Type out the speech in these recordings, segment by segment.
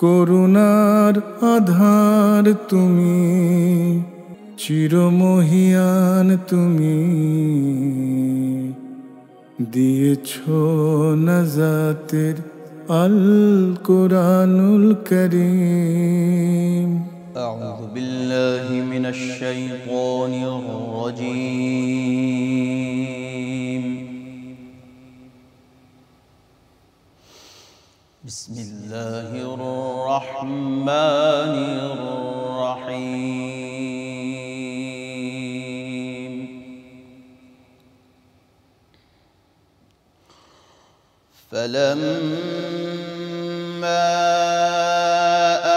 করুণার আধার তুমি, চিরমহিয়ান তুমি, দিয়েছো নাজাতের আল কোরআনুল করিম। أعوذ بالله من الشيطان الرجيم. بسم الله الرحمن الرحيم. فلما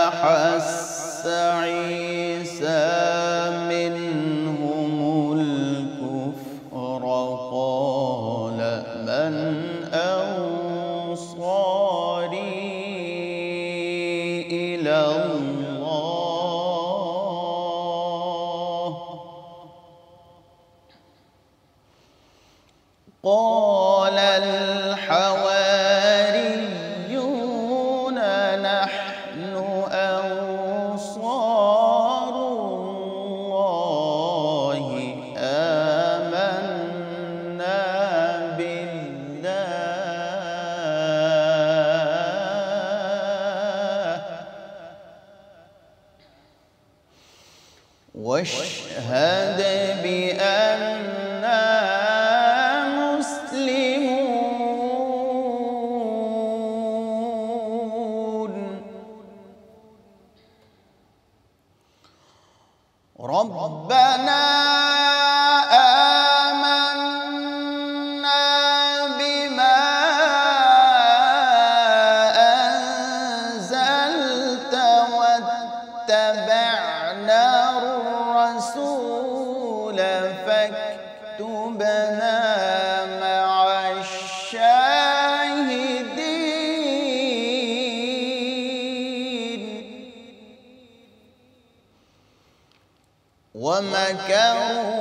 أحس عيسى منهم الكفر قال من أنصاري إلى الله قال الحواريون نحن أنصار الله آمنا بالله واشهد بأننا مسلمون. ربنا آمنا بما أنزلت واتبعنا الرسول فاكتبنا مع الشاهدين. ومكروا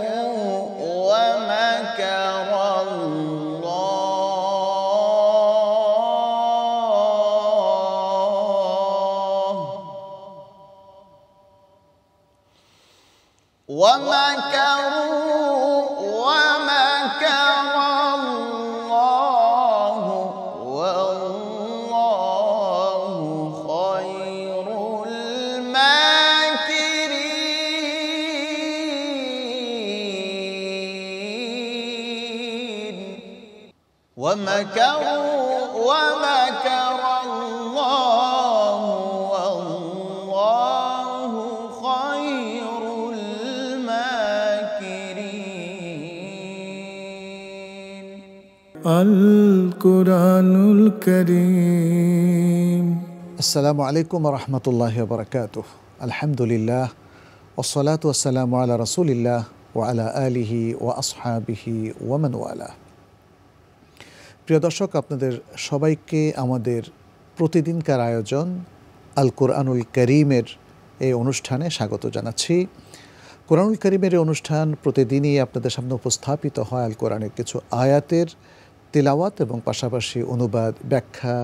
ومكر الله ومكروا ومكر الله والله خير الماكرين. ومكروا ومكر الله والله خير الماكرين. আল কোরআনুল করিম। আসসালামু আলাইকুম রহমতুল্লাহ বরকাতুহ। আলহামদুলিল্লাহ ওসসালাতু ওয়াসসালামু আলা রাসূলিল্লাহ ওয়া আলা আলিহি ওয়া আসহাবিহি ওয়া মান ওয়ালা। প্রিয় দর্শক, আপনাদের সবাইকে আমাদের প্রতিদিনকার আয়োজন আল কোরআনুল করিমের এই অনুষ্ঠানে স্বাগত জানাচ্ছি। কোরআনুল করিমের এই অনুষ্ঠান প্রতিদিনই আপনাদের সামনে উপস্থাপিত হয় আল কোরআনের কিছু আয়াতের তিলাওয়াত এবং পাশাপাশি অনুবাদ, ব্যাখ্যা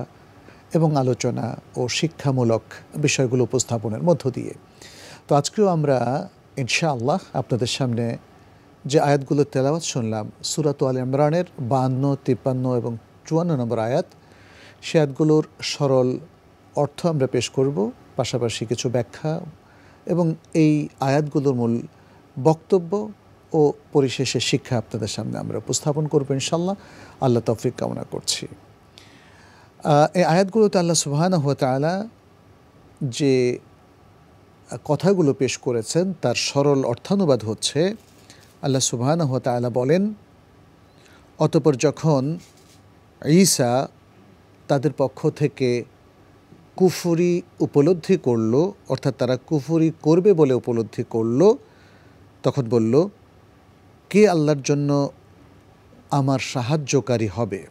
এবং আলোচনা ও শিক্ষামূলক বিষয়গুলো উপস্থাপনের মধ্য দিয়ে। তো আজকেও আমরা ইনশাআল্লাহ আপনাদের সামনে যে আয়াতগুলো তেলাওয়াত শুনলাম, সূরা আল ইমরানের 52, 53 এবং 54 নম্বর আয়াত, সে আয়াতগুলোর সরল অর্থ আমরা পেশ করব, পাশাপাশি কিছু ব্যাখ্যা এবং এই আয়াতগুলোর মূল বক্তব্য ও পরিশেষে শিক্ষা আপনাদের সামনে আমরা উপস্থাপন করব ইনশাআল্লাহ। আল্লাহ তৌফিক কামনা করছি। এই আয়াতগুলোতে আল্লাহ সুবহানাহু ওয়া তাআলা যে কথাগুলো পেশ করেছেন তার সরল অর্থানুবাদ হচ্ছে, আল্লাহ সুবহানাহু ওয়া তাআলা বলেন, অতঃপর যখন ঈসা তাদের পক্ষ থেকে কুফরি উপলব্ধি করল, অর্থাৎ তারা কুফরি করবে বলে উপলব্ধি করল, তখন বলল, কে আল্লাহর জন্য আমার সাহায্যকারী হবে?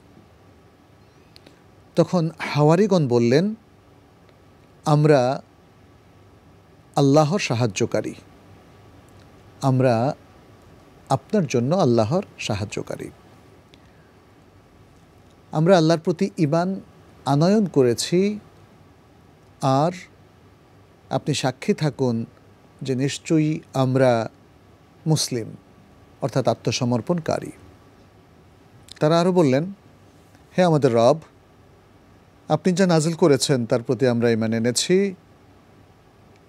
তখন হাওয়ারিগণ বললেন, আমরা আল্লাহর সাহায্যকারী, আমরা আপনার জন্য আল্লাহর সাহায্যকারী। আমরা আল্লাহর প্রতি ঈমান আনয়ন করেছি আর আপনি সাক্ষী থাকুন যে নিশ্চয়ই আমরা মুসলিম, অর্থাৎ আত্মসমর্পণকারী। তারা আরও বললেন, হে আমাদের রব, আপনি যা নাজিল করেছেন তার প্রতি আমরা ঈমান এনেছি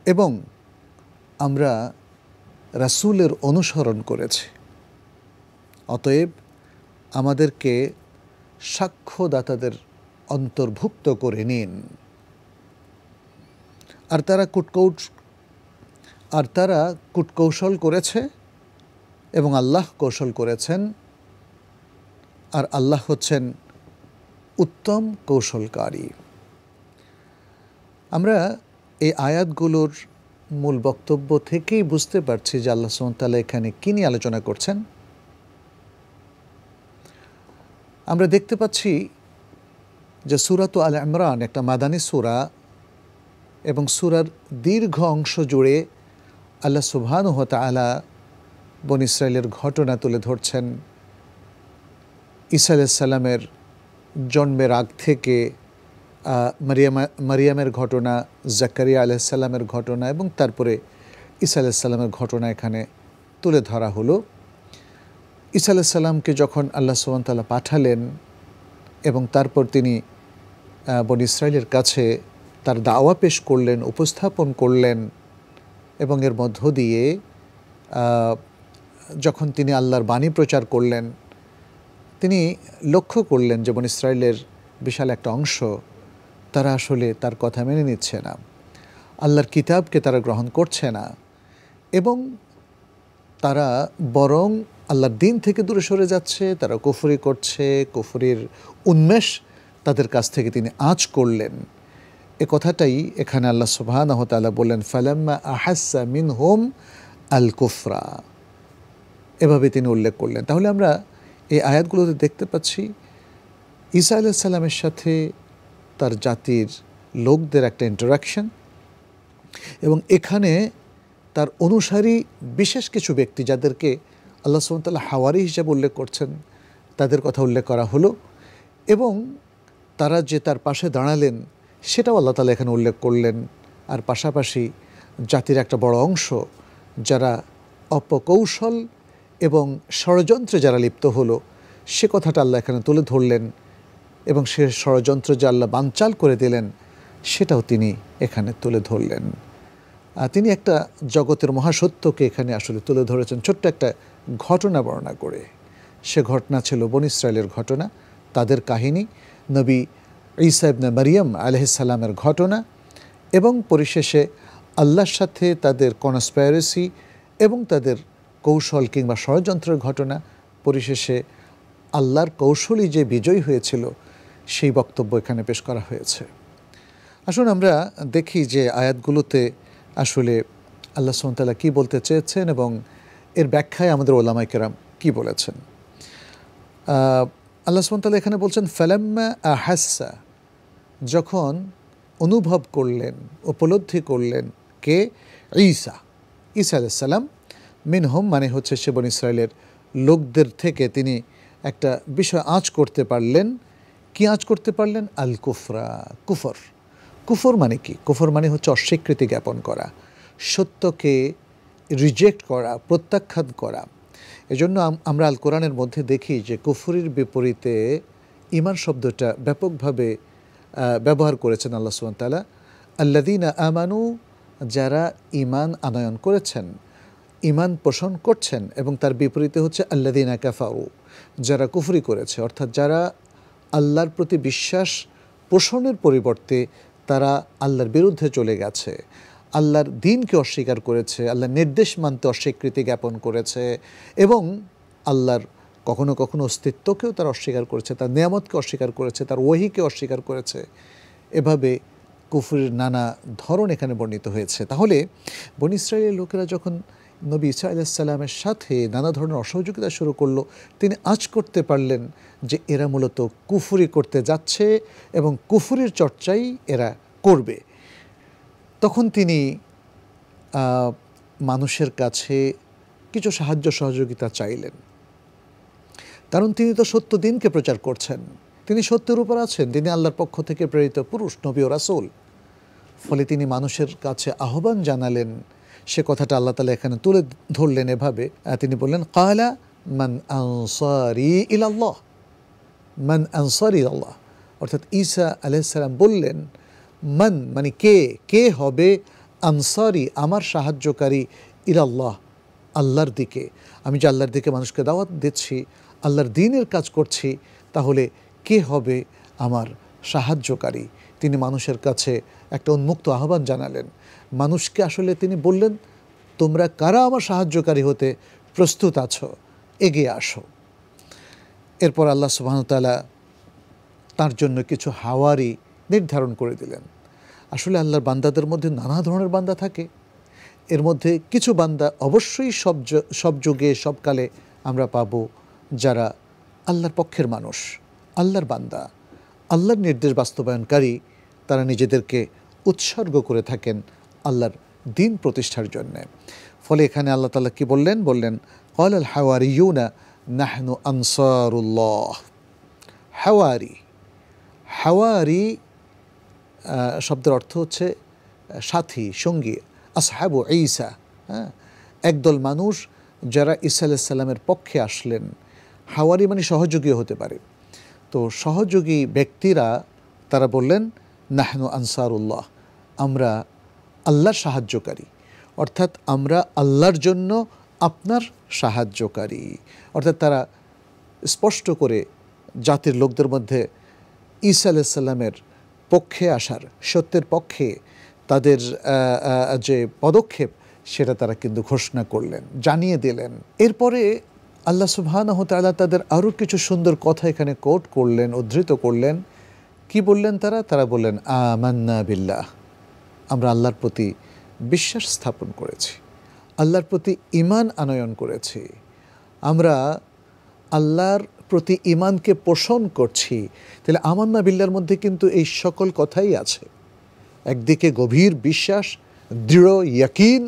এবং আমরা রাসূলের অনুসরণ করেছি, অতএব আমাদেরকে সাক্ষ্যদাতাদের অন্তর্ভুক্ত করে নিন। আর তারা কূটকৌশল করেছে এবং আল্লাহ কৌশল করেছেন, আর আল্লাহ হচ্ছেন উত্তম কৌশলকারী। আমরা এই আয়াতগুলোর মূল বক্তব্য থেকেই বুঝতে পারছি যে আল্লাহ সুবহানাহু ওয়া তাআলা এখানে কী নিয়ে আলোচনা করছেন। আমরা দেখতে পাচ্ছি যে সূরাত আল ইমরান একটা মাদানী সূরা এবং সূরার দীর্ঘ অংশ জুড়ে আল্লাহ সুবহানাহু ওয়া তাআলা বনী ইসরাইলের ঘটনা তুলে ধরছেন। ঈসা আলাইহিস সালামের জন্মের আগ থেকে মারিয়ামের ঘটনা, জাকারিয়া আলাইহিস সালামের ঘটনা এবং তারপরে ঈসা আলাইহিস সালামের ঘটনা এখানে তুলে ধরা হলো। ঈসা আলাইহিস সালামকে যখন আল্লাহ সুবহানাহু ওয়া তাআলা পাঠালেন এবং তারপর তিনি বনী ইসরাইলের কাছে তার দাওয়া পেশ করলেন, উপস্থাপন করলেন এবং এর মধ্য দিয়ে যখন তিনি আল্লাহর বাণী প্রচার করলেন, তিনি লক্ষ্য করলেন যে বনী ইসরাইলের বিশাল একটা অংশ তারা আসলে তার কথা মেনে নিচ্ছে না, আল্লাহর কিতাবকে তারা গ্রহণ করছে না এবং তারা বরং আল্লাহর দ্বীন থেকে দূরে সরে যাচ্ছে, তারা কুফরি করছে। কুফরির উন্মেষ তাদের কাছ থেকে তিনি আঁচ করলেন। এ কথাটাই এখানে আল্লাহ সুবহানাহু ওয়া তাআলা বললেন, ফালাম্মা আহাসসা মিনহুম আল কুফরা, এভাবে তিনি উল্লেখ করলেন। তাহলে আমরা এই আয়াতগুলোতে দেখতে পাচ্ছি ঈসা আলাইহিস সালামের সাথে তার জাতির লোকদের একটা ইন্টারাকশন এবং এখানে তার অনুসারী বিশেষ কিছু ব্যক্তি যাদেরকে আল্লাহ সুবহানাহু ওয়া তাআলা হাওয়ারি হিসেবে উল্লেখ করছেন তাদের কথা উল্লেখ করা হলো এবং তারা যে তার পাশে দাঁড়ালেন সেটাও আল্লাহ তাআলা এখানে উল্লেখ করলেন। আর পাশাপাশি জাতির একটা বড় অংশ যারা অপকৌশল এবং ষড়যন্ত্রে যারা লিপ্ত হলো সে কথাটা আল্লাহ এখানে তুলে ধরলেন এবং সে ষড়যন্ত্র যে আল্লাহ বানচাল করে দিলেন সেটাও তিনি এখানে তুলে ধরলেন। তিনি একটা জগতের মহাসত্যকে এখানে আসলে তুলে ধরেছেন ছোট্ট একটা ঘটনা বর্ণনা করে। সে ঘটনা ছিল বনী ইসরাইলের ঘটনা, তাদের কাহিনী, নবী ঈসা ইবনে মারিয়াম আলাইহিস সালামের ঘটনা এবং পরিশেষে আল্লাহর সাথে তাদের কনস্পাইরেসি এবং তাদের কৌশল কিংবা ষড়যন্ত্রের ঘটনা। পরিশেষে আল্লাহর কৌশলই যে বিজয়ী হয়েছিল সেই বক্তব্য এখানে পেশ করা হয়েছে। আসুন আমরা দেখি যে আয়াতগুলোতে আসলে আল্লাহ সুবহানাহু ওয়া তাআলা কী বলতে চেয়েছেন এবং এর ব্যাখ্যায় আমাদের ওলামায়ে কেরাম কী বলেছেন। আল্লাহ সুবহানাহু ওয়া তাআলা এখানে বলছেন ফালাম্মা আহাসসা, যখন অনুভব করলেন, উপলব্ধি করলেন কে? ঈসা আলাইহিস সালাম, মিনহুম মানে হচ্ছে সে বনী ইসরাইলের লোকদের থেকে তিনি একটা বিষয় আঁচ করতে পারলেন। কি আঁচ করতে পারলেন? আল কুফরা, কুফর। কুফর মানে কি? কুফর মানে হচ্ছে অস্বীকৃতি জ্ঞাপন করা, সত্যকে রিজেক্ট করা, প্রত্যাখ্যান করা। এজন্য আমরা আল কোরআনের মধ্যে দেখি যে কুফরির বিপরীতে ঈমান শব্দটা ব্যাপকভাবে ব্যবহার করেছেন আল্লাহ সুবহানাহু ওয়া তাআলা। আল্লাযীনা আমানু, যারা ঈমান আনয়ন করেছেন, ঈমান পোষণ করছেন, এবং তার বিপরীতে হচ্ছে আল্লাযীনা কাফারু, যারা কুফরি করেছে, অর্থাৎ যারা আল্লাহর প্রতি বিশ্বাস পোষণের পরিবর্তে তারা আল্লাহর বিরুদ্ধে চলে গেছে, আল্লাহর দ্বীনকে অস্বীকার করেছে, আল্লাহর নির্দেশ মানতে অস্বীকৃতি জ্ঞাপন করেছে এবং আল্লাহর কখনো কখনো অস্তিত্বকেও তারা অস্বীকার করেছে, তার নিয়ামতকে অস্বীকার করেছে, তার ওহীকে অস্বীকার করেছে। এভাবে কুফরির নানা ধরন এখানে বর্ণিত হয়েছে। তাহলে বনী ইসরাইলের লোকেরা যখন নবী ঈসা আলাইহিস সালামের সাথে নানা ধরনের অসহযোগিতা শুরু করলো, তিনি আঁচ করতে পারলেন যে এরা মূলত কুফরি করতে যাচ্ছে এবং কুফরির চর্চাই এরা করবে। তখন তিনি মানুষের কাছে কিছু সাহায্য সহযোগিতা চাইলেন, কারণ তিনি তো সত্য দিনকে প্রচার করছেন, তিনি সত্যের উপর আছেন, তিনি আল্লাহর পক্ষ থেকে প্রেরিত পুরুষ নবী ও রাসূল। ফলে তিনি মানুষের কাছে আহ্বান জানালেন। সে কথাটা আল্লাহ তাআলা এখানে তুলে ধরলেন এভাবে, তিনি বললেন ক্বালা মান আনসারি ইলাল্লাহ, মান আনসারি ইলাল্লাহ, অর্থাৎ ঈসা আলাইহিস সালাম বললেন মান মানে কে হবে, আনসারি আমার সাহায্যকারী, ইলাল্লাহ আল্লাহর দিকে। আমি যে আল্লাহর দিকে মানুষকে দাওয়াত দিচ্ছি, আল্লাহর দ্বীনের কাজ করছি, তাহলে কে হবে আমার সাহায্যকারী? তিনি মানুষের কাছে একটা উন্মুক্ত আহ্বান জানালেন। মানুষকে আসলে তিনি বললেন তোমরা কারা আমার সাহায্যকারী হতে প্রস্তুত আছো, এগিয়ে আসো। এরপর আল্লাহ সুবহানাহু ওয়া তাআলা তার জন্য কিছু হাওয়ারি নির্ধারণ করে দিলেন। আসলে আল্লাহর বান্দাদের মধ্যে নানা ধরনের বান্দা থাকে। এর মধ্যে কিছু বান্দা অবশ্যই সব যুগে সব কালে আমরা পাবো যারা আল্লাহর পক্ষের মানুষ, আল্লাহর বান্দা, আল্লাহর নির্দেশ বাস্তবায়নকারী। তারা নিজেদেরকে উৎসর্গ করে থাকেন আল্লাহর দ্বীন প্রতিষ্ঠার জন্য। ফলে এখানে আল্লাহ তাআলা কি বললেন? ক্বালাল হাওয়ারিয়ুনা নাহনু আনসারুল্লাহ। হাওয়ারি শব্দের অর্থ হচ্ছে সাথী, সঙ্গী। আসহাবু ঈসা, একদল মানুষ যারা ঈসা আলাইহিস সালামের পক্ষে আসলেন। হাওয়ারি মানে সহযোগী হতে পারে। তো সহযোগী ব্যক্তিরা তারা বললেন নাহনু আনসারুল্লাহ, আমরা আল্লাহর সাহায্যকারী, অর্থাৎ আমরা আল্লাহর জন্য আপনার সাহায্যকারী। অর্থাৎ তারা স্পষ্ট করে জাতির লোকদের মধ্যে ঈসা আলাইহিস সালামের পক্ষে আসার, সত্যের পক্ষে তাদের যে পদক্ষেপ সেটা তারা কিন্তু ঘোষণা করলেন, জানিয়ে দিলেন। এরপরে আল্লাহ সুবহানাহু ওয়া তাআলা তাদের আরও কিছু সুন্দর কথা এখানে কোট করলেন, উদ্ধৃত করলেন। কি বললেন তারা বললেন আমান্না বিল্লাহ, আমরা আল্লাহর প্রতি বিশ্বাস স্থাপন করেছি, আল্লাহর প্রতি ঈমান আনয়ন করেছি, আমরা আল্লাহর প্রতি ঈমানকে পোষণ করছি। তাহলে আমান্না বিল্লাহর মধ্যে কিন্তু এই সকল কথাই আছে। একদিকে গভীর বিশ্বাস, দৃঢ় ইয়াকিন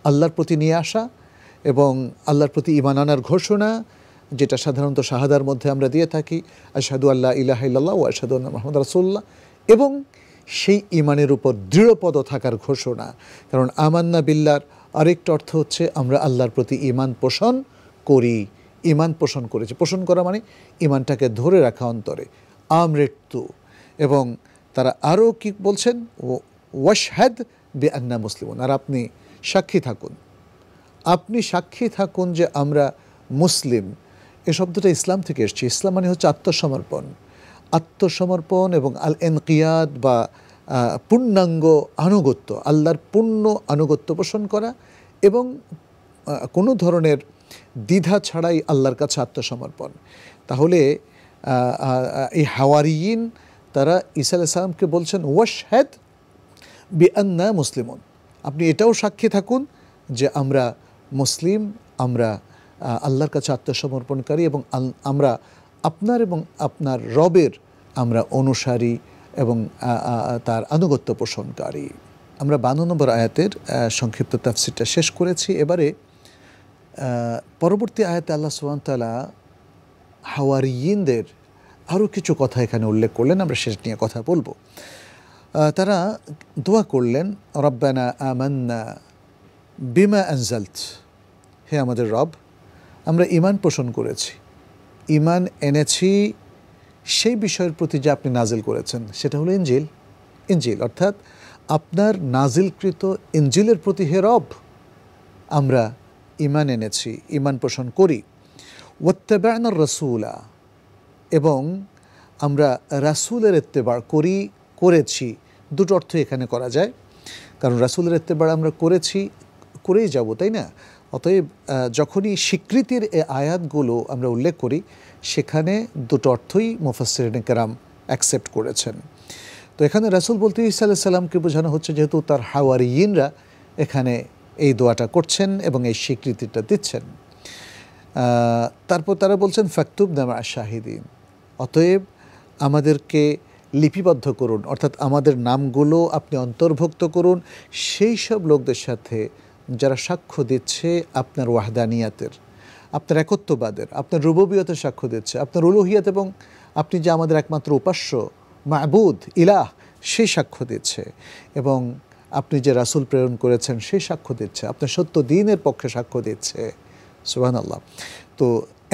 আল্লাহর প্রতি নিয়ে আসা, এবং আল্লাহর প্রতি ঈমান আনার ঘোষণা, যেটা সাধারণত শাহাদার মধ্যে আমরা দিয়ে থাকি, আশহাদু আল্লা ইলাহা ইল্লাল্লাহ ওয়া আশহাদু আন্না মুহাম্মাদার রাসূলুল্লাহ, এবং সেই ঈমানের উপর দৃঢ়পদ থাকার ঘোষণা। কারণ আমান্না বিল্লাহর আরেকটা অর্থ হচ্ছে আমরা আল্লাহর প্রতি ঈমান পোষণ করি, ঈমান পোষণ করেছি। পোষণ করা মানে ঈমানটাকে ধরে রাখা অন্তরে, আমৃত্যু। এবং তারা আরও কি বলছেন? ওয়াশহাদ বিআন্না মুসলিমুন, আর আপনি সাক্ষী থাকুন যে আমরা মুসলিম। এই শব্দটা ইসলাম থেকে এসেছে। ইসলাম মানে হচ্ছে আত্মসমর্পণ এবং আল ইনকিয়াদ বা পূর্ণাঙ্গ আনুগত্য, আল্লাহর পূর্ণ আনুগত্য পোষণ করা, এবং কোনো ধরনের দ্বিধা ছাড়াই আল্লাহর কাছে আত্মসমর্পণ। তাহলে এই হাওয়ারিয়িন তারা ঈসা আলাইহিস সালামকে বলছেন ওয়াশহাদ বিআন্না মুসলিমুন, আপনি এটাও সাক্ষী থাকুন যে আমরা মুসলিম, আমরা আল্লাহর কাছে আত্মসমর্পণকারী, এবং আমরা আপনার এবং আপনার রবের আমরা অনুসারী এবং তার আনুগত্য পোষণকারী। আমরা 52 নম্বর আয়াতের সংক্ষিপ্ত তাফসিরটা শেষ করেছি। এবারে পরবর্তী আয়াতে আল্লাহ সুবহানাহু ওয়া তাআলা হাওয়ারিয়িনদের আরও কিছু কথা এখানে উল্লেখ করলেন, আমরা শেষ নিয়ে কথা বলবো। তারা দোয়া করলেন রব্বানা আমান্না বিমা আনজালত, হে আমাদের রব, আমরা ঈমান পোষণ করেছি, ঈমান এনেছি সেই বিষয়ের প্রতি যা আপনি নাজিল করেছেন, সেটা হলো ইনজিল, অর্থাৎ আপনার নাজিলকৃত ইনজিলের প্রতি হে রব আমরা ঈমান এনেছি, ঈমান পোষণ করি। ওয়াত্তাবা'নার রাসূলা, এবং আমরা রাসূলের ইত্তেবা করেছি। দুটো অর্থ এখানে করা যায়, কারণ রাসূলের ইত্তেবা আমরা করেই যাব, তাই না? অতএব যখনই স্বীকৃতির এই আয়াতগুলো আমরা উল্লেখ করি, সেখানে দুটো অর্থই মুফাসসিরিনে কেরাম অ্যাকসেপ্ট করেছেন। তো এখানে রাসূল বলতে ঈসা আলাইহিস সালামকে বোঝানো হচ্ছে, যেহেতু তার হাওয়ারিয়িনরা এখানে এই দোয়াটা করছেন এবং এই স্বীকৃতিটা দিচ্ছেন। তারপর তারা বলছেন ফাকতুবনা মা শাহিদিন, অতএব আমাদেরকে লিপিবদ্ধ করুন, অর্থাৎ আমাদের নামগুলো আপনি অন্তর্ভুক্ত করুন সেই সব লোকদের সাথে যারা সাক্ষ্য দিচ্ছে আপনার ওয়াহদানিয়াতের, আপনার একত্ববাদের, আপনার রুবুবিয়তের সাক্ষ্য দিচ্ছে, আপনার উলুহিয়াত, এবং আপনি যে আমাদের একমাত্র উপাস্য মাবুদ ইলাহ সে সাক্ষ্য দিচ্ছে, এবং আপনি যে রাসূল প্রেরণ করেছেন সে সাক্ষ্য দিচ্ছে, আপনার সত্য দ্বীনের পক্ষে সাক্ষ্য দিচ্ছে। সুবহানাল্লাহ। তো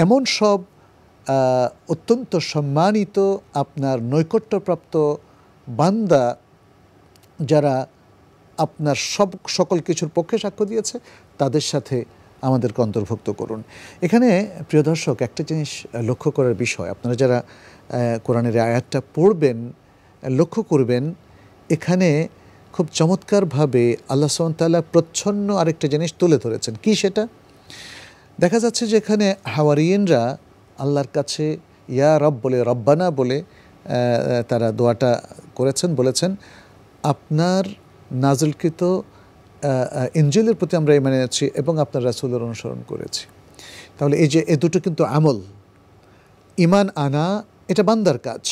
এমন সব অত্যন্ত সম্মানিত আপনার নৈকট্যপ্রাপ্ত বান্দা যারা আপনার সকল কিছুর পক্ষে সাক্ষ্য দিয়েছে, তাদের সাথে আমাদেরকে অন্তর্ভুক্ত করুন। এখানে প্রিয় দর্শক, একটা জিনিস লক্ষ্য করার বিষয়, আপনারা যারা কোরআনের আয়াতটা পড়বেন লক্ষ্য করবেন, এখানে খুব চমৎকারভাবে আল্লাহ সুবহানাহু ওয়া তাআলা প্রচ্ছন্ন আরেকটা জিনিস তুলে ধরেছেন। কি সেটা? দেখা যাচ্ছে যে এখানে হাওয়ারিয়িনরা আল্লাহর কাছে ইয়া রব বলে, রব্বানা বলে তারা দোয়াটা করেছেন, বলেছেন আপনার নাযিলকৃত ইনজিলের প্রতি আমরা ঈমান এনেছি এবং আপনার রাসূলের অনুসরণ করেছি। তাহলে এই যে এ দুটো কিন্তু আমল, ঈমান আনা এটা বান্দার কাজ,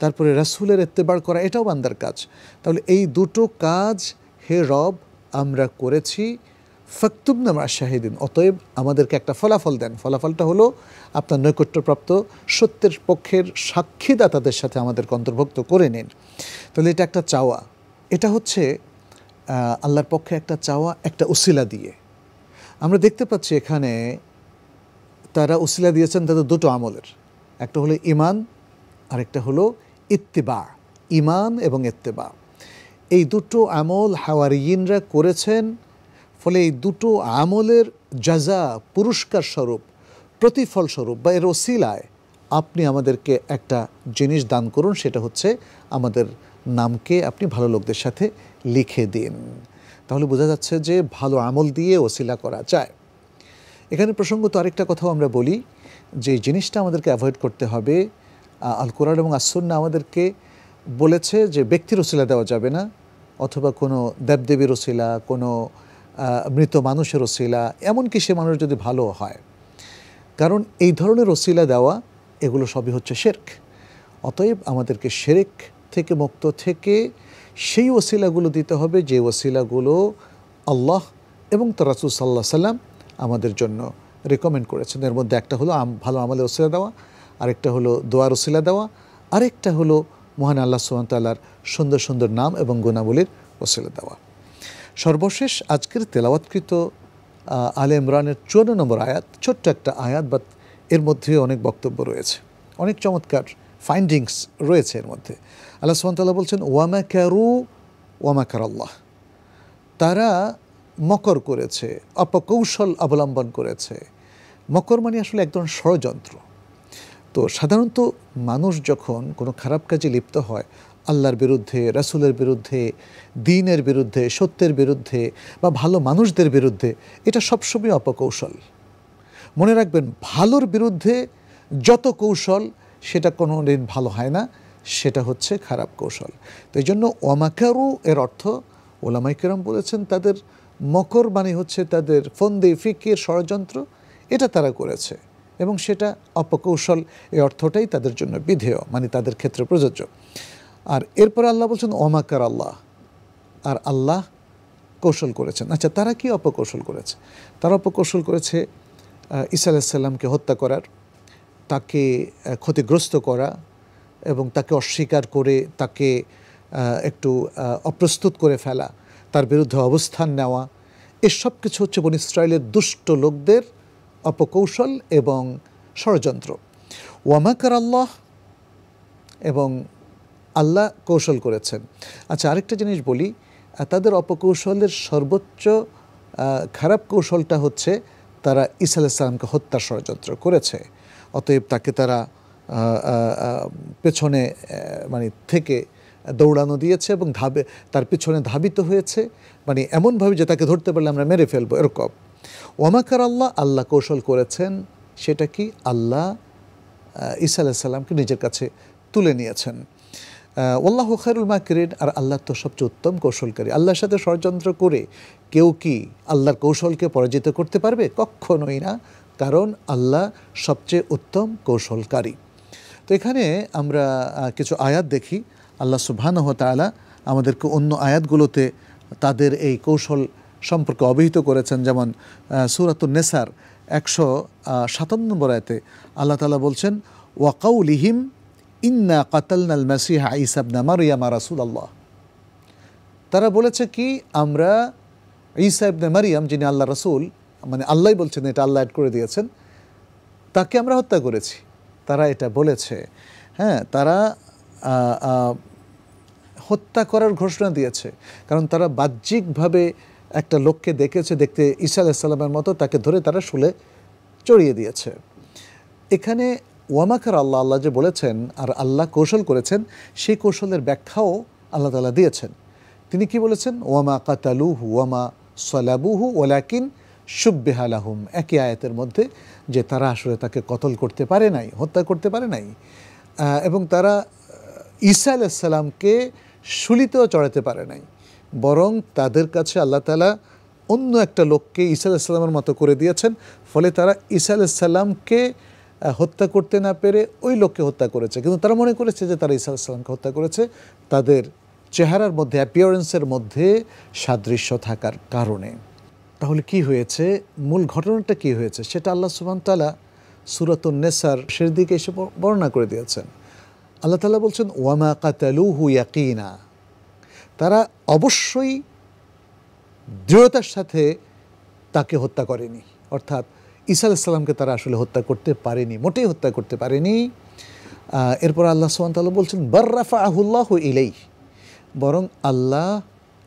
তারপরে রাসূলের ইত্তেবা করা এটাও বান্দার কাজ। তাহলে এই দুটো কাজ হে রব আমরা করেছি, ফাকতুবনা মা শাহিদিন, অতএব আমাদেরকে একটা ফলাফল দেন। ফলাফলটা হলো আপনার নৈকট্যপ্রাপ্ত সত্যের পক্ষের সাক্ষীদাতাদের সাথে আমাদেরকে অন্তর্ভুক্ত করে নিন। তাহলে এটা একটা চাওয়া, এটা হচ্ছে আল্লাহর পক্ষে একটা চাওয়া, একটা উসিলা দিয়ে। আমরা দেখতে পাচ্ছি এখানে তারা উসিলা দিয়েছেন তাদের দুটো আমলের, একটা হলো ঈমান আর একটা হলো ইত্তিবা। ঈমান এবং ইত্তিবা, এই দুটো আমল হাওয়ারিয়িনরা করেছেন। ফলে এই দুটো আমলের জাযা, পুরস্কার স্বরূপ, প্রতিফল স্বরূপ বা এর ওসিলায় আপনি আমাদেরকে একটা জিনিস দান করুন, সেটা হচ্ছে আমাদের নামকে আপনি ভালো লোকদের সাথে লিখে দিন। তাহলে বোঝা যাচ্ছে যে ভালো আমল দিয়ে ওসিলা করা যায়। এখানে প্রসঙ্গত আরেকটা কথাও আমরা বলি, যে জিনিসটা আমাদেরকে অ্যাভয়েড করতে হবে, আল কোরআন এবং আস-সুন্নাহ আমাদেরকে বলেছে যে ব্যক্তির ওসিলা দেওয়া যাবে না, অথবা কোনো দেবদেবীর ওসিলা, কোনো মৃত মানুষের ওসিলা, এমনকি সে মানুষ যদি ভালো হয়, কারণ এই ধরনের ওসিলা দেওয়া এগুলো সবই হচ্ছে শিরক। অতএব আমাদেরকে শিরক থেকে মুক্ত থেকে সেই ওসিলাগুলো দিতে হবে যে ওসিলাগুলো আল্লাহ এবং তার রাসূল সাল্লাল্লাহু আলাইহি সাল্লাম আমাদের জন্য রেকমেন্ড করেছেন। এর মধ্যে একটা হলো ভালো আমলের ওসিলা দেওয়া, আরেকটা হলো দোয়ার ওসিলা দেওয়া, আরেকটা হলো মহান আল্লাহ সুবহানাহু ওয়া তাআলার সুন্দর সুন্দর নাম এবং গুণাবলীর ওসিলা দেওয়া। সর্বশেষ আজকের তেলাওয়াতকৃত আলে ইমরানের 54 নম্বর আয়াত, ছোট্ট একটা আয়াত, বাট এর মধ্যে অনেক বক্তব্য রয়েছে, অনেক চমৎকার ফাইন্ডিংস রয়েছে এর মধ্যে। আল্লাহ সুবহানাহু ওয়া তাআলা বলছেন ওয়া মাকারু ওয়া মাকারাল্লাহ, তারা মকর করেছে, অপকৌশল অবলম্বন করেছে। মকর মানে আসলে এক ধরনের ষড়যন্ত্র। তো সাধারণত মানুষ যখন কোনো খারাপ কাজে লিপ্ত হয়, আল্লাহর বিরুদ্ধে, রাসূলের বিরুদ্ধে, দ্বীনের বিরুদ্ধে, সত্যের বিরুদ্ধে বা ভালো মানুষদের বিরুদ্ধে, এটা সবসময় অপকৌশল। মনে রাখবেন, ভালোর বিরুদ্ধে যত কৌশল সেটা কোনো দিন ভালো হয় না, সেটা হচ্ছে খারাপ কৌশল। তো এই জন্য ওয়ামাকারু এর অর্থ ওলামায়ে কেরাম বলেছেন তাদের মকর মানে হচ্ছে তাদের ফন্দি, ফিকির, ষড়যন্ত্র, এটা তারা করেছে এবং সেটা অপকৌশল, এই অর্থটাই তাদের জন্য বিধেয়, মানে তাদের ক্ষেত্রে প্রযোজ্য। আর এরপর আল্লাহ বলছেন ওমাকার আল্লাহ, আর আল্লাহ কৌশল করেছেন। আচ্ছা, তারা কি অপকৌশল করেছে? তারা অপকৌশল করেছে ঈসা আলাইহিস সালামকে হত্যা করার, তাকে ক্ষতিগ্রস্ত করা এবং তাকে অস্বীকার করে তাকে একটু অপ্রস্তুত করে ফেলা, তার বিরুদ্ধে অবস্থান নেওয়া, এসব কিছু হচ্ছে বনী ইসরাইলের দুষ্ট লোকদের অপকৌশল এবং ষড়যন্ত্র। ওয়ামাকার আল্লাহ, এবং আল্লাহ কৌশল করেছেন। আচ্ছা, আরেকটা জিনিস বলি, তাদের অপকৌশলের সর্বোচ্চ খারাপ কৌশলটা হচ্ছে তারা ঈসা আলাইহিস সালামকে হত্যার ষড়যন্ত্র করেছে। অতএব তাকে তারা পেছনে মানে থেকে দৌড়ানো দিয়েছে এবং তার পিছনে ধাবিত হয়েছে, মানে এমনভাবে যে তাকে ধরতে পারলে আমরা মেরে ফেলবো, এরকম। ওয়ামাকার আল্লাহ, আল্লাহ কৌশল করেছেন, সেটা কি? আল্লাহ ঈসা আলাইহিস সালামকে নিজের কাছে তুলে নিয়েছেন। ওয়াল্লাহু খায়রুল মাকিরিন, আর আল্লাহ তো সবচেয়ে উত্তম কৌশলকারী। আল্লাহর সাথে ষড়যন্ত্র করে কেউ কি আল্লাহর কৌশলকে পরাজিত করতে পারবে? কখনোই না, কারণ আল্লাহ সবচেয়ে উত্তম কৌশলকারী। তো এখানে আমরা কিছু আয়াত দেখি, আল্লাহ সুবহানাহু ওয়া তাআলা আমাদেরকে অন্য আয়াতগুলোতে তাদের এই কৌশল সম্পর্কে অবহিত করেছেন। যেমন সূরাতুন নিসার 157 নম্বর আয়াতে আল্লাহ তাআলা বলছেন ওয়াকাউলিহিম ইন্না কাতালনাল মাসিহা ঈসা ইবনে মারইয়াম রাসূলুল্লাহ। তারা বলেছে কি, আমরা ঈসা ইবনে মারইয়াম, যিনি আল্লাহ রাসূল, মানে আল্লাহই বলছেন, এটা আল্লাহ অ্যাড করে দিয়েছেন, তাকে আমরা হত্যা করেছি। তারা এটা বলেছে। হ্যাঁ, তারা হত্যা করার ঘোষণা দিয়েছে, কারণ তারা বাহ্যিকভাবে একটা লোককে দেখেছে, দেখতে ঈসা আলাইহিস সালামের মতো, তাকে ধরে তারা শুলে চড়িয়ে দিয়েছে। এখানে ওয়ামাকার আল্লাহ, আল্লাহ যে বলেছেন আর আল্লাহ কৌশল করেছেন, সেই কৌশলের ব্যাখ্যাও আল্লাহ তাআলা দিয়েছেন। তিনি কি বলেছেন? ওয়ামা কাতালুহু ওয়ামা সালাবুহু ওয়ালাকিন শুব্বিহা লাহুম, একই আয়াতের মধ্যে, যে তারা আসলে তাকে কতল করতে পারে নাই, হত্যা করতে পারে নাই, এবং তারা ঈসা আলাইহিস সালামকে শুলিতেও চড়াতে পারে নাই, বরং তাদের কাছে আল্লাহ তাআলা অন্য একটা লোককে ঈসা আলাইহিস সালামের মতো করে দিয়েছেন। ফলে তারা ঈসা আলাইহিস সালামকে হত্যা করতে না পেরে ওই লোককে হত্যা করেছে, কিন্তু তারা মনে করেছে যে তারা ঈসা আলাইহিস সালামকে হত্যা করেছে, তাদের চেহারার মধ্যে, অ্যাপিয়ারেন্সের মধ্যে সাদৃশ্য থাকার কারণে। তাহলে কি হয়েছে, মূল ঘটনাটা কি হয়েছে, সেটা আল্লাহ সুবহানাহু ওয়া তাআলা সূরাতুন নিসার শেষ দিকে এসে বর্ণনা করে দিয়েছেন। আল্লাহ তাআলা বলছেন, ওয়ামা কাতালুহু ইয়াকিনা, তারা অবশ্যই দৃঢ়তার সাথে তাকে হত্যা করেনি, অর্থাৎ ঈসা আলাইহিস সালামকে তারা আসলে হত্যা করতে পারেনি, মোটেই হত্যা করতে পারেনি। এরপর আল্লাহ সুবহানাহু ওয়া তাআলা বলছেন, বার রাফাআহুল্লাহু ইলাইহি, বরং আল্লাহ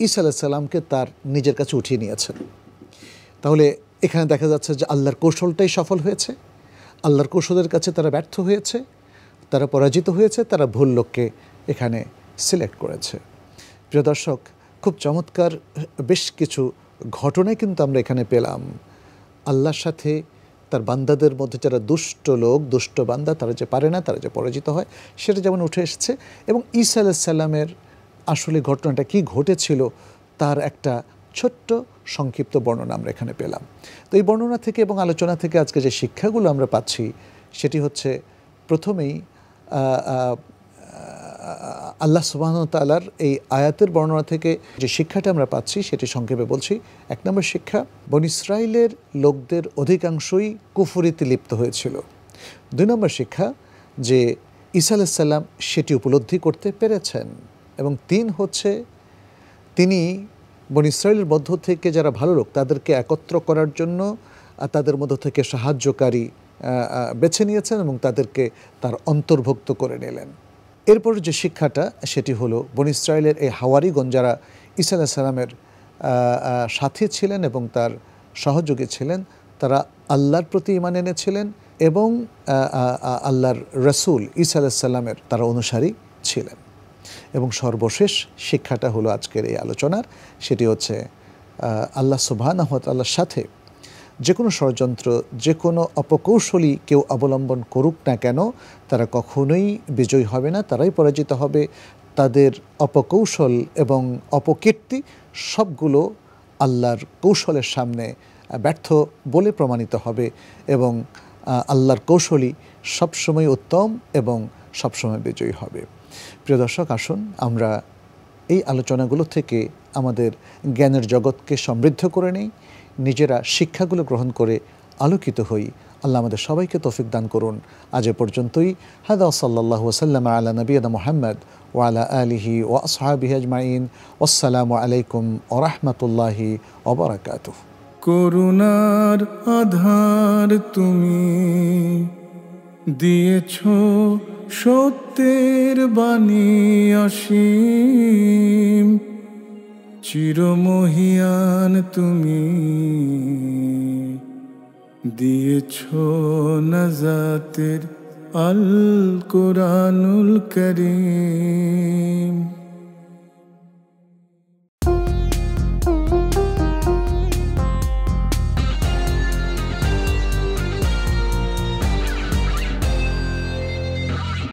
ঈসা আলাইহিস সালামকে তার নিজের কাছে উঠিয়ে নিয়েছেন। তাহলে এখানে দেখা যাচ্ছে যে আল্লাহর কৌশলটাই সফল হয়েছে, আল্লাহর কৌশলের কাছে তারা ব্যর্থ হয়েছে, তারা পরাজিত হয়েছে, তারা ভুল লোককে এখানে সিলেক্ট করেছে। প্রিয় দর্শক, খুব চমৎকার বেশ কিছু ঘটনাই কিন্তু আমরা এখানে পেলাম। আল্লাহর সাথে তার বান্দাদের মধ্যে যারা দুষ্ট লোক, দুষ্ট বান্দা, তারা যে পারে না, তারা যে পরাজিত হয়, সেটা যেমন উঠে এসেছে। এবং ঈসা আলাইহিস সালামের আসলে ঘটনাটা কি ঘটেছিল তার একটা ছোট্ট সংক্ষিপ্ত বর্ণনা আমরা এখানে পেলাম। তো এই বর্ণনা থেকে এবং আলোচনা থেকে আজকে যে শিক্ষাগুলো আমরা পাচ্ছি, সেটি হচ্ছে, প্রথমেই আল্লাহ সুবহানাহু ওয়া তাআলার এই আয়াতের বর্ণনা থেকে যে শিক্ষাটা আমরা পাচ্ছি সেটি সংক্ষেপে বলছি। এক নম্বর শিক্ষা, বনী ইসরাইলের লোকদের অধিকাংশই কুফরিতে লিপ্ত হয়েছিল। দুই নম্বর শিক্ষা, যে ঈসা আলাইহিস সালাম সেটি উপলব্ধি করতে পেরেছেন। এবং তিন হচ্ছে, তিনি বনী ইসরাইলের মধ্য থেকে যারা ভালো লোক, তাদেরকে একত্র করার জন্য তাদের মধ্য থেকে সাহায্যকারী বেছে নিয়েছেন এবং তাদেরকে তার অন্তর্ভুক্ত করে নিলেন। এরপর যে শিক্ষাটা, সেটি হলো, বনী ইসরাইলের এই হাওয়ারিগণ যারা ঈসা আলাইহিস সালামের সাথী ছিলেন এবং তার সহযোগী ছিলেন, তারা আল্লাহর প্রতি ঈমান এনেছিলেন এবং আল্লাহর রাসূল ঈসা আলাইহিস সালামের তারা অনুসারী ছিলেন। এবং সর্বশেষ শিক্ষাটা হলো আজকের এই আলোচনার, সেটি হচ্ছে আল্লাহ সুবহানাহু ওয়া তাআলার সাথে যে কোনো ষড়যন্ত্র, যে কোনো অপকৌশলী কেউ অবলম্বন করুক না কেন, তারা কখনোই বিজয়ী হবে না, তারাই পরাজিত হবে। তাদের অপকৌশল এবং অপকীর্তি সবগুলো আল্লাহর কৌশলের সামনে ব্যর্থ বলে প্রমাণিত হবে এবং আল্লাহর কৌশলই সবসময় উত্তম এবং সবসময় বিজয়ী হবে। প্রিয় দর্শক, আসুন আমরা এই আলোচনাগুলো থেকে আমাদের জ্ঞানের জগৎকে সমৃদ্ধ করে নিই, নিজেরা শিক্ষাগুলো গ্রহণ করে আলোকিত হই। আল্লাহ আমাদের সবাইকে তৌফিক দান করুন। আজ এ পর্যন্তই। হাদা সাল্লাল্লাহু ওয়াসাল্লাম আলা নবিয়িনা মুহাম্মদ ওয়া আলা আলিহি ওয়া আসহাবিহি আজমাইন। আসসালামু আলাইকুম ওয়া রাহমাতুল্লাহি ওয়া বারাকাতুহু। করুণার আধার তুমি দিয়েছ, সত্যের বাণী অসীম, চিরমহিয়ান তুমি দিয়েছ নাজাতের আল কোরআনুল কারীম।